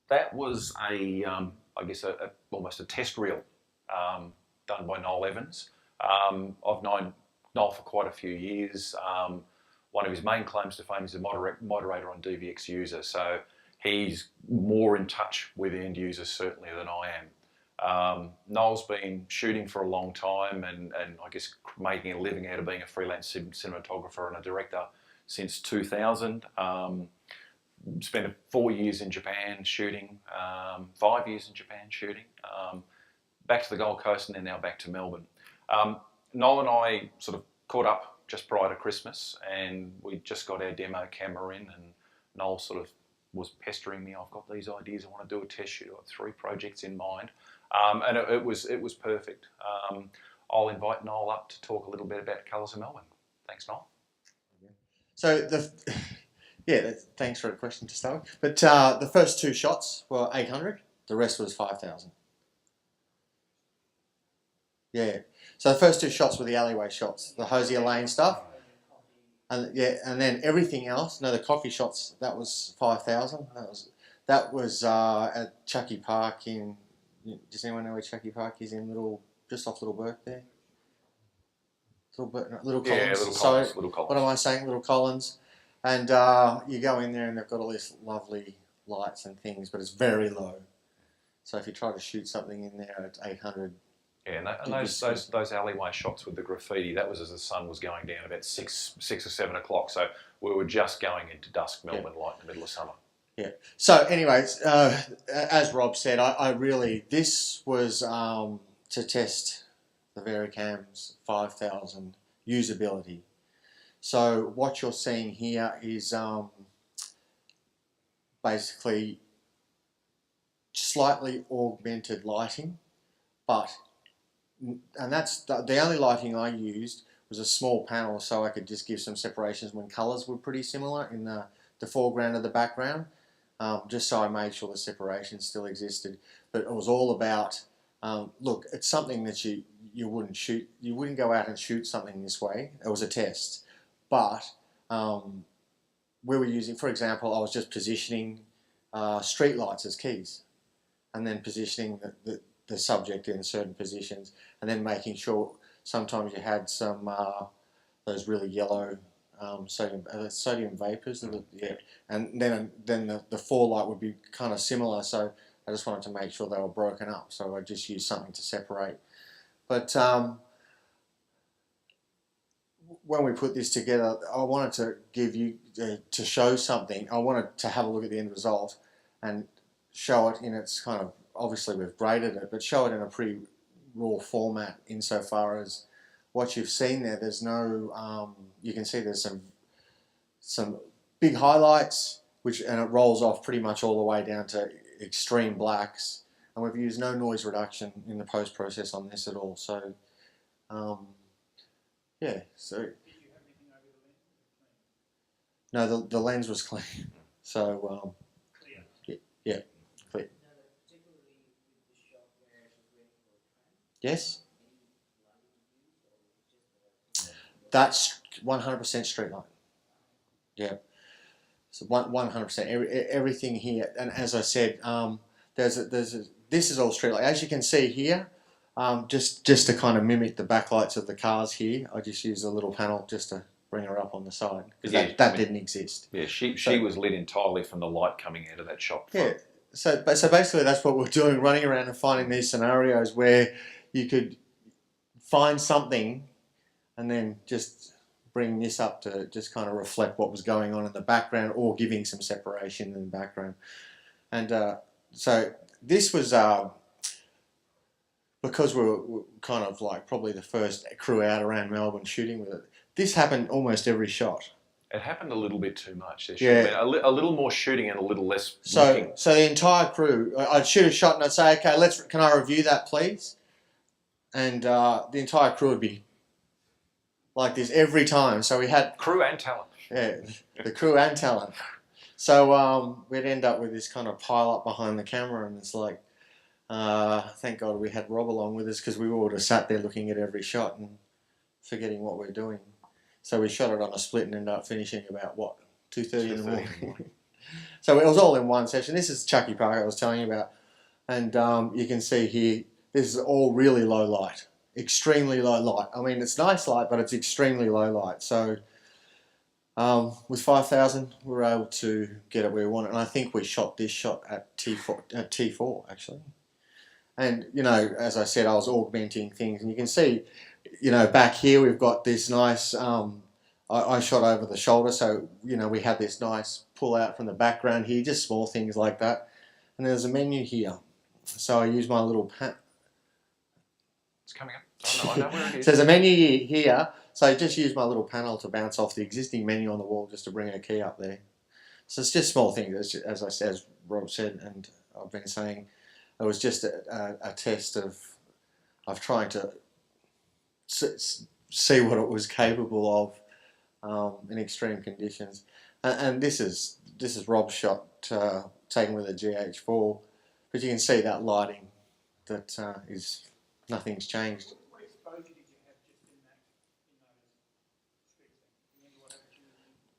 That was I guess, almost a test reel done by Noel Evans. I've known Noel for quite a few years. One of his main claims to fame is a moderator on DVX User, so he's more in touch with the end users certainly than I am. Noel's been shooting for a long time and I guess making a living out of being a freelance cinematographer and a director since 2000. Spent 4 years in Japan shooting, 5 years in Japan shooting, back to the Gold Coast and then now back to Melbourne. Noel and I sort of caught up just prior to Christmas and we just got our demo camera in and Noel sort of was pestering me. I've got these ideas, I want to do a test shoot. I've got 3 projects in mind, and it was perfect. I'll invite Noel up to talk a little bit about Colours of Melbourne. Thanks, Noel. So thanks for the question to start with. But the first 2 shots were 800. The rest was 5,000. Yeah. So the first 2 shots were the alleyway shots, the Hosier Lane stuff, and then everything else. No, the coffee shots, that was 5,000. That was at Chucky Park in. Does anyone know where Chucky Park is? Just off Little Burke there. Little Collins. Yeah, Little Collins. Little Collins. What am I saying? Little Collins. And you go in there and they've got all these lovely lights and things, but it's very low. So if you try to shoot something in there at 800... Yeah, and those alleyway shots with the graffiti, that was as the sun was going down about 6 or 7 o'clock. So we were just going into dusk Melbourne light in the middle of summer. Yeah. So anyways, as Rob said, this was to test the VariCam's 5,000 usability. So what you're seeing here is basically slightly augmented lighting, and that's the only lighting I used was a small panel so I could just give some separations when colours were pretty similar in the foreground and the background, just so I made sure the separation still existed. But it was all about, look, it's something that you wouldn't shoot, you wouldn't go out and shoot something this way. It was a test. But we were using, for example, I was just positioning street lights as keys and then positioning the subject in certain positions and then making sure sometimes you had some those really yellow sodium vapors, and then the forelight would be kind of similar, so I just wanted to make sure they were broken up, so I just used something to separate. But when we put this together, I wanted to give you, to show something, I wanted to have a look at the end result and show it in its kind of, obviously we've graded it, but show it in a pretty raw format insofar as what you've seen there. There's no, you can see there's some big highlights, and it rolls off pretty much all the way down to extreme blacks, and we've used no noise reduction in the post-process on this at all. So, yeah, so... Did you have anything over the lens? No, the lens was clean. So, Yeah, clear. Yes, that's 100% street light. Yeah, so 100%. Everything here, and as I said, this is all street light. As you can see here, just to kind of mimic the backlights of the cars here, I just used a little panel just to bring her up on the side because Yeah, that didn't exist. Yeah, she was lit entirely from the light coming out of that shop front. Yeah. So basically, that's what we're doing, running around and finding these scenarios where you could find something and then just bring this up to just kind of reflect what was going on in the background or giving some separation in the background. And so this was because we're kind of like probably the first crew out around Melbourne shooting with it. This happened almost every shot. It happened a little bit too much. There should Yeah. have been a little more shooting and a little less So looking. so the entire crew, I'd shoot a shot and I'd say, okay, can I review that, please? And the entire crew would be like this every time. So we had Crew and talent. the crew and talent. So we'd end up with this kind of pile up behind the camera, and it's like, thank God we had Rob along with us because we would have sat there looking at every shot and forgetting what we're doing. So we shot it on a split and ended up finishing about 2:30 in the morning. So it was all in one session. This is Chucky Park I was telling you about, and you can see here this is all really low light, extremely low light. I mean, it's nice light, but it's extremely low light. So with 5,000, we were able to get it where we wanted, and I think we shot this shot at T4 actually. And you know, as I said, I was augmenting things, and you can see, you know, back here we've got this nice. I shot over the shoulder, so you know we had this nice pull out from the background here, just small things like that. And there's a menu here, so I use my little It's coming up. I know where it is. So there's a menu here, so I just use my little panel to bounce off the existing menu on the wall just to bring a key up there. So it's just small things, as I said, as Rob said, and I've been saying, it was just a test of trying to see what it was capable of in extreme conditions. And this is Rob's shot taken with a GH4, but you can see that lighting that is nothing's changed. What exposure did you have just in those street things?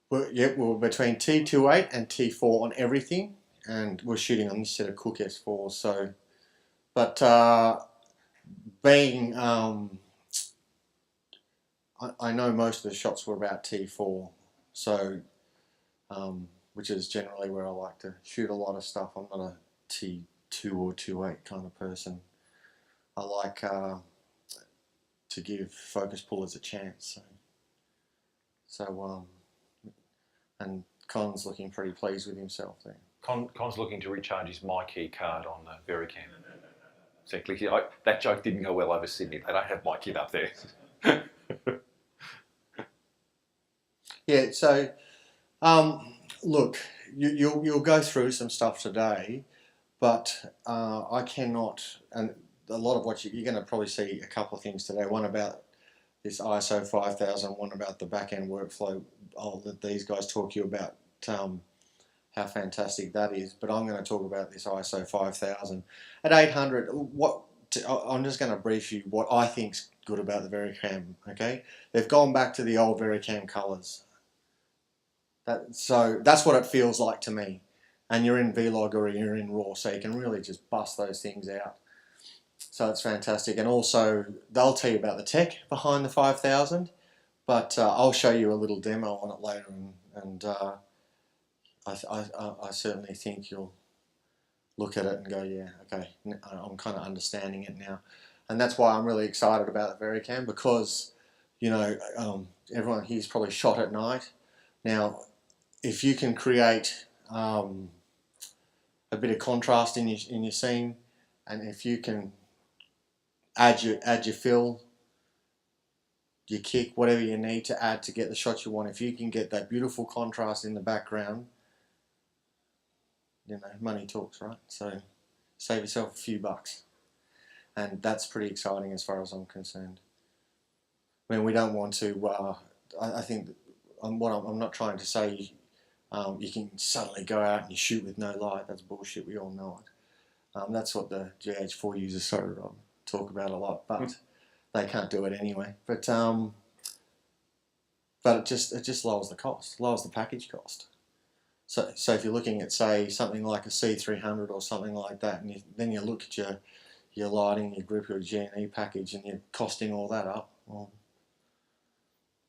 Well, yeah, we were between T28 and T4 on everything, and we're shooting on this set of Cooke S4s. So, but being I know most of the shots were about T4, so which is generally where I like to shoot a lot of stuff. I'm not a T2 or 28 kind of person. I like to give focus pullers a chance. So and Con's looking pretty pleased with himself there. Con's looking to recharge his MyKey card on the Vericam. Exactly. That joke didn't go well over Sydney. They don't have MyKey up there. Yeah. So look, you'll go through some stuff today, but I cannot. And a lot of what you're going to probably see a couple of things today. One about this ISO 5000, one about the back-end workflow. I'll let these guys talk to you about how fantastic that is. But I'm going to talk about this ISO 5000. At 800, I'm just going to brief you what I think's good about the Vericam, okay? They've gone back to the old Vericam colours. So that's what it feels like to me. And you're in Vlog or you're in RAW, so you can really just bust those things out. So it's fantastic. And also, they'll tell you about the tech behind the 5000, but I'll show you a little demo on it later, and I certainly think you'll look at it and go, yeah, okay, I'm kind of understanding it now. And that's why I'm really excited about the Vericam, because, you know, everyone here's probably shot at night. Now, if you can create a bit of contrast in your scene, and if you can add your fill, your kick, whatever you need to add to get the shot you want, if you can get that beautiful contrast in the background, you know, money talks, right? So save yourself a few bucks. And that's pretty exciting as far as I'm concerned. I mean, we don't want to, I think, I'm not trying to say you can suddenly go out and you shoot with no light. That's bullshit. We all know it. That's what the GH4 users talk about a lot, but they can't do it anyway. But it just lowers the cost, lowers the package cost. So if you're looking at, say, something like a C300 or something like that, and then you look at your lighting, your grip, your G&E package, and you're costing all that up, well,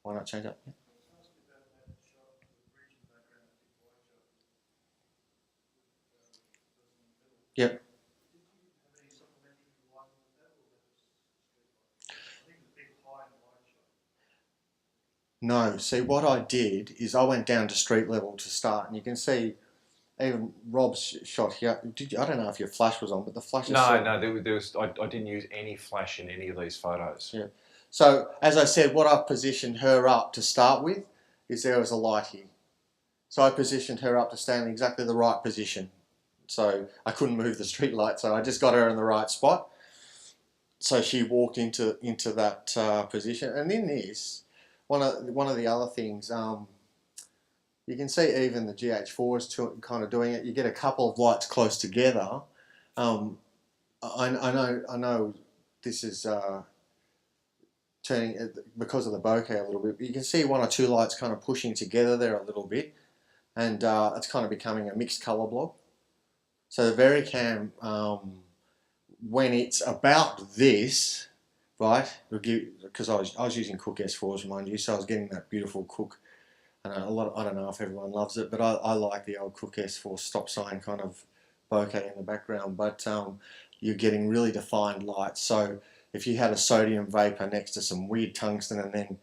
why not change up? Yep. No, see, what I did is I went down to street level to start, and you can see even Rob's shot here. I don't know if your flash was on, but the flash is No, there was. I didn't use any flash in any of these photos. Yeah. So, as I said, what I've positioned her up to start with is there was a light here. So I positioned her up to stand in exactly the right position. So I couldn't move the street light, so I just got her in the right spot. So she walked into that position. And in this, one of the other things, you can see even the GH4 is kind of doing it. You get a couple of lights close together. I know this is turning because of the bokeh a little bit. But you can see one or two lights kind of pushing together there a little bit, and it's kind of becoming a mixed color blob. So the VariCam, when it's about this, right? Because I was using Cooke S4s, mind you, so I was getting that beautiful Cooke. And I don't know if everyone loves it, but I like the old Cooke S4 stop sign kind of bokeh in the background. But you're getting really defined lights. So if you had a sodium vapor next to some weird tungsten, and then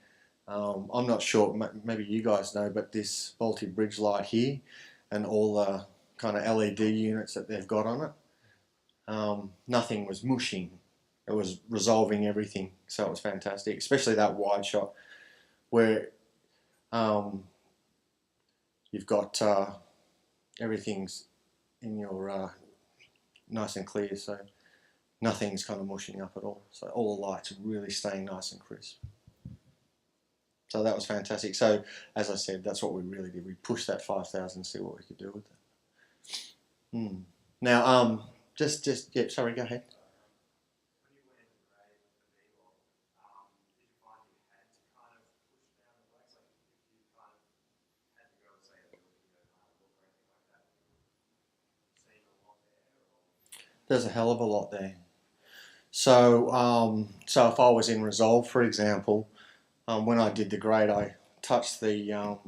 I'm not sure, maybe you guys know, but this Balti bridge light here and all the kind of LED units that they've got on it, nothing was mushing. It was resolving everything, so it was fantastic, especially that wide shot where you've got everything's in your nice and clear, so nothing's kind of mushing up at all. So all the lights are really staying nice and crisp. So that was fantastic. So as I said, that's what we really did. We pushed that 5,000 to see what we could do with it. Now, yeah, sorry, go ahead. There's a hell of a lot there. So, so if I was in Resolve, for example, when I did the grade, I touched the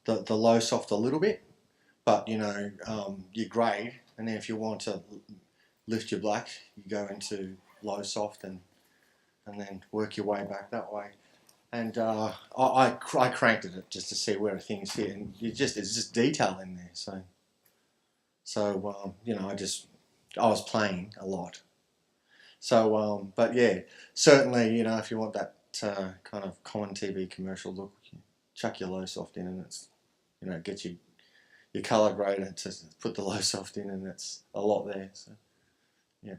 low soft a little bit, but you grade, and then if you want to lift your black, you go into low soft and then work your way back that way. And I cranked it just to see where things fit, and it's just detail in there. So I was playing a lot. So, but yeah, certainly, if you want that kind of common TV commercial look, you chuck your low soft in, and it's, get your color grader to put the low soft in, and it's a lot there. So, yeah.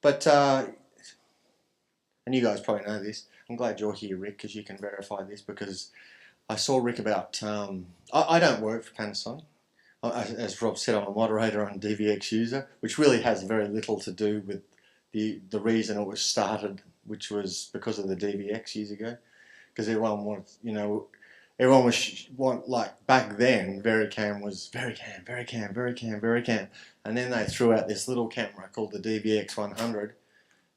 But, and you guys probably know this. I'm glad you're here, Rick, because you can verify this, because I saw Rick about, I don't work for Panasonic. As Rob said, I'm a moderator on DVX User, which really has very little to do with the reason it was started, which was because of the DVX years ago. Because everyone wants, like back then, VariCam was VariCam. And then they threw out this little camera called the DVX 100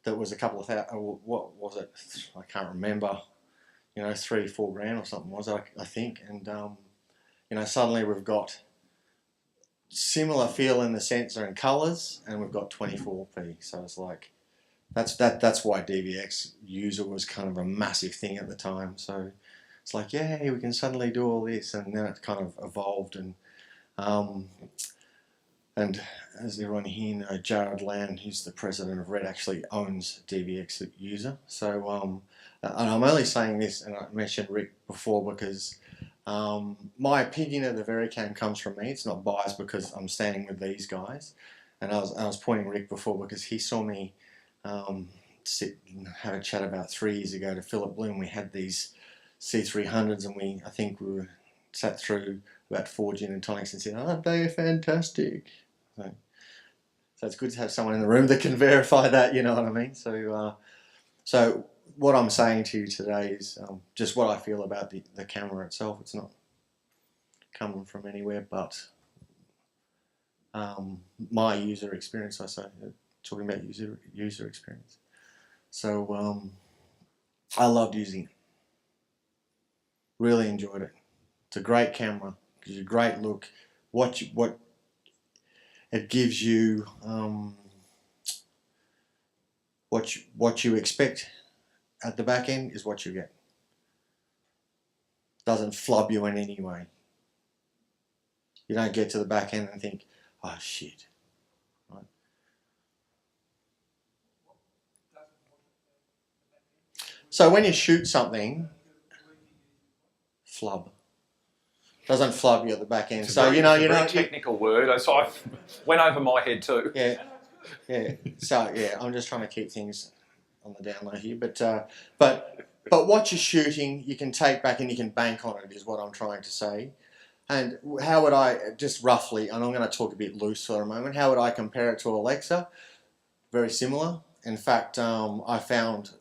that was a couple of thousand, what was it? I can't remember, $3-4 grand or something was it, I think. And, suddenly we've got similar feel in the sensor and colors, and we've got 24p. So it's like that's why DVX User was kind of a massive thing at the time. So it's like, yeah, we can suddenly do all this, and then it kind of evolved. And as everyone here knows, Jared Land, who's the president of Red, actually owns DVX User. So and I'm only saying this, and I mentioned Rick before, because my opinion of the VariCam comes from me. It's not biased because I'm standing with these guys. And I was pointing Rick before because he saw me sit and have a chat about 3 years ago to Philip Bloom. We had these C300s, and I think we were sat through about 4 gin and tonics and said, aren't they fantastic? So it's good to have someone in the room that can verify that, you know what I mean? So what I'm saying to you today is just what I feel about the camera itself. It's not coming from anywhere but my user experience, I say, talking about user experience. So I loved using it. Really enjoyed it. It's a great camera, gives you a great look. What it gives you, what you expect at the back end is what you get. Doesn't flub you in any way. You don't get to the back end and think, oh shit. Right? So when you shoot something, flub. Doesn't flub you at the back end. It's So a very technical word. So I went over my head too. Yeah, yeah. So yeah, I'm just trying to keep things on the down low here. But what you're shooting, you can take back and you can bank on it. Is what I'm trying to say. And how would I, just roughly, and I'm going to talk a bit loose for a moment. How would I compare it to Alexa? Very similar. In fact, I found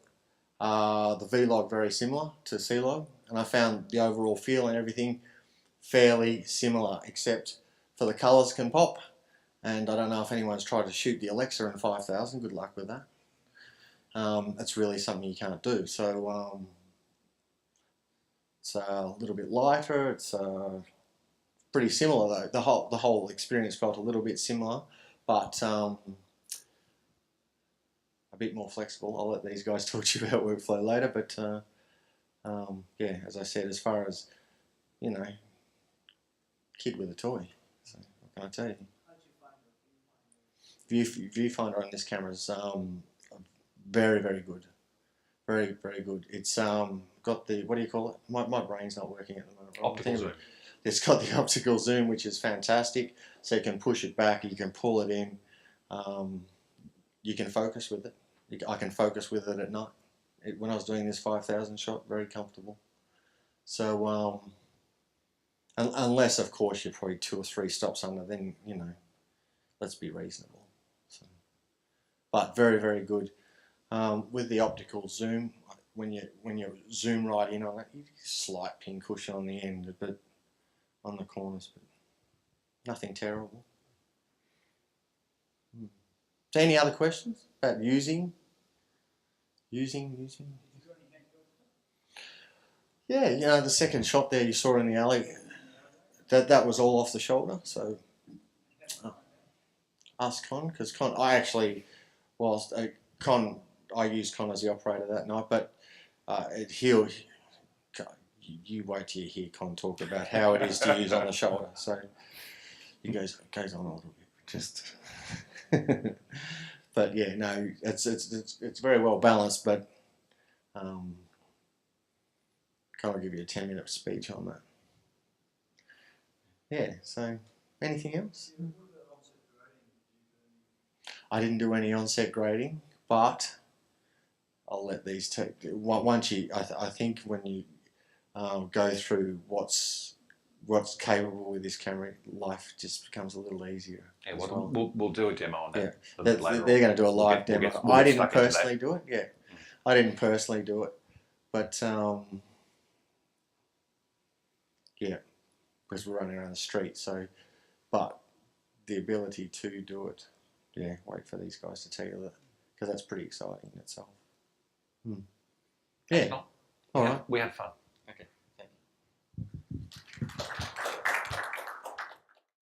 the V-Log very similar to C-Log, and I found the overall feel and everything fairly similar, except for the colours can pop. And I don't know if anyone's tried to shoot the Alexa in 5000. Good luck with that. That's really something you can't do. So it's a little bit lighter. It's pretty similar though. The whole experience felt a little bit similar, but a bit more flexible. I'll let these guys talk to you about workflow later. But yeah, as I said, as far as, you know, kid with a toy. So what can I tell you? Viewfinder on this camera is very, very good. Very, very good. It's got the, what do you call it? My brain's not working at the moment. Optical zoom. It's got the optical zoom, which is fantastic. So you can push it back, you can pull it in. You can focus with it. I can focus with it at night. When I was doing this 5000 shot, very comfortable. So unless, of course, you're probably 2 or 3 stops under, then, you know, let's be reasonable. So, but very, very good. With the optical zoom, when you zoom right in on it, you get a slight pin cushion on the end, but on the corners, but nothing terrible. So any other questions about using? Yeah, you know, the second shot there you saw in the alley, that was all off the shoulder. So ask Con, because Con, I actually, whilst Con, I used Con as the operator that night, but you wait till you hear Con talk about how it is to use on the shoulder. So he goes on a little bit, just. But yeah, no, it's very well balanced, but can't give you a 10-minute speech on that. Yeah, so anything else? I didn't do any on-set grading, but I'll let these take. Once you, I think when you go through what's capable with this camera, life just becomes a little easier. Yeah, we'll do a demo on that. Yeah, a bit later they're on. going to do a live demo. We'll I get didn't stuck into personally do it. Yeah, I didn't personally do it, but yeah, because we're running around the street. So, but the ability to do it, yeah. Wait for these guys to tell you that, because that's pretty exciting in itself. Yeah. Excellent. All right. We had fun.